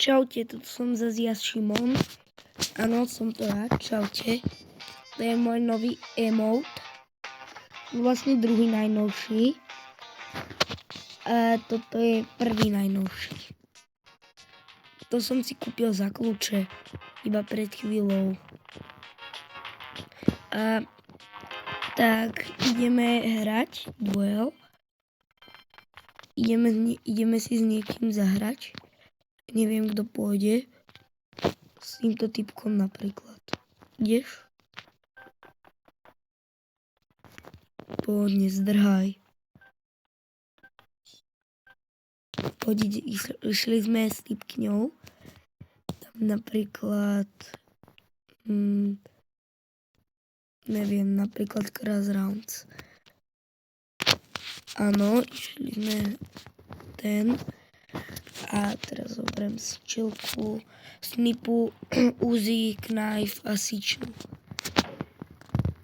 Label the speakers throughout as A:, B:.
A: Čaute, tu som zase ja Šimon. Áno, som to ja, čaute. To je môj nový emote. Vlastne druhý najnovší. A toto je prvý najnovší. To som si kúpil za kľúče iba pred chvíľou. A tak ideme hrať duel. Ideme si s niekým zahrať. Neviem, kto pôjde. S týmto typkom napríklad. Ideš? Pohodne, zdrhaj. Poď, išli sme s typkňou. Tam napríklad... neviem, napríklad Crash Rounds. Áno, išli sme ten. A teraz zoberiem si čilku, snipu, Uzi, knife a siču.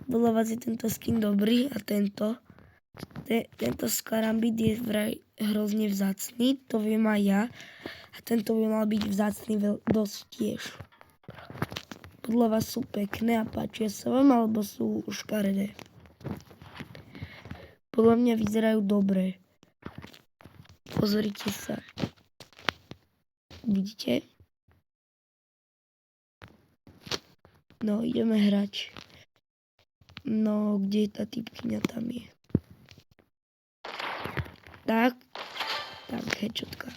A: Bolo vás je tento skin dobrý a tento. Tento skarambit je vraj hrozne vzácný, to viem aj ja. A tento by mal byť vzácný dosť tiež. Podľa vás sú pekné a páčia sa vám, alebo sú škaredé? Podľa mňa vyzerajú dobre. Pozrite sa. Vidíte? No, ideme hrať. No, kde je tá typkyňa? Tam je. Tak, headšotka.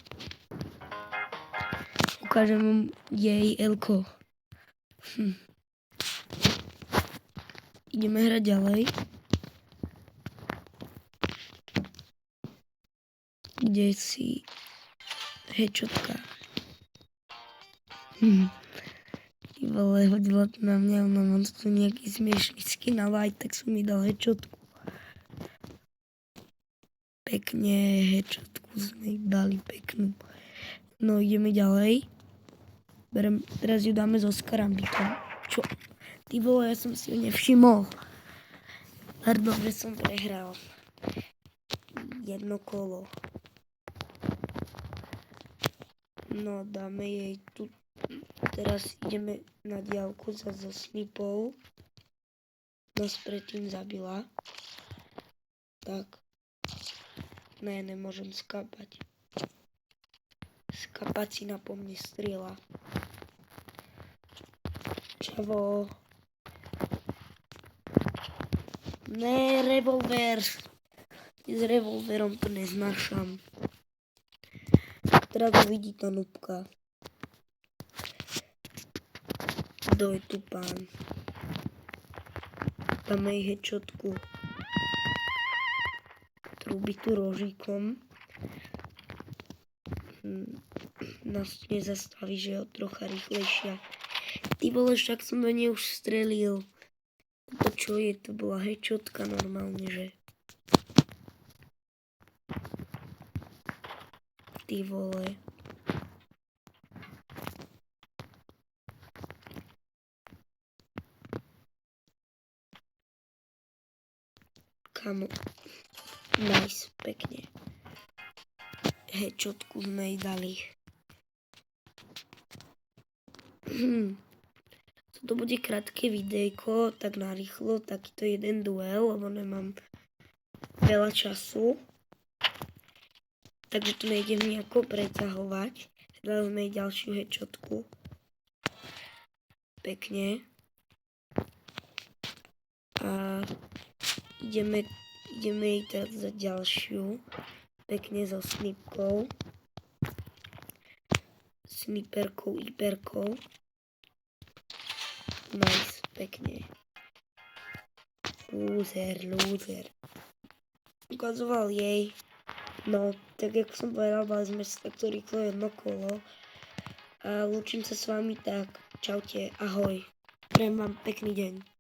A: Ukážem jej elko. Ideme hrať ďalej. Kde si headšotka? Ty vole, hodila to na mňa, ona mám tu nejaký smiešný skin, ale aj tak som mi dal headshotku. Pekne, headshotku sme dali peknú. No, ideme ďalej. Teraz ju dáme so skarambitom. Čo? Ty vole, ja som si ju nevšimol. Pardon, že som prehral. Jedno kolo. No, dáme jej tu. Teraz ideme na diaľku so snipou. Nás predtým zabila. Tak. Ne, nemôžem skapať. Skapať si na po mne strieľa. Čavo. Ne, revolver. S revolverom to neznášam. Teraz uvidí tá nubka. Kto je tu pán? Dáme jej headshotku. Trúbi tu rožíkom. Nás nezastaví, že je trocha rýchlejšia. Ty vole, však som do nej už strelil. To čo je? To bola headshotka normálne, že? Ty vole. Kamo. Nice, pekne. Headshotku sme jej dali. Toto bude krátke videjko, tak narýchlo, takýto jeden duel, lebo nemám veľa času. Takže to nejdem nejako preťahovať. Dali sme jej ďalšiu headshotku. Pekne. A ideme jej teraz za ďalšiu. Pekne so snipkou. Sniperkou, iperkou. Nice, pekne. Loser. Ukazoval jej. No, tak ako som povedal, mali sme si takto rýchlo jedno kolo. A lúčim sa s vami tak. Čaute, ahoj. Prajem vám pekný deň.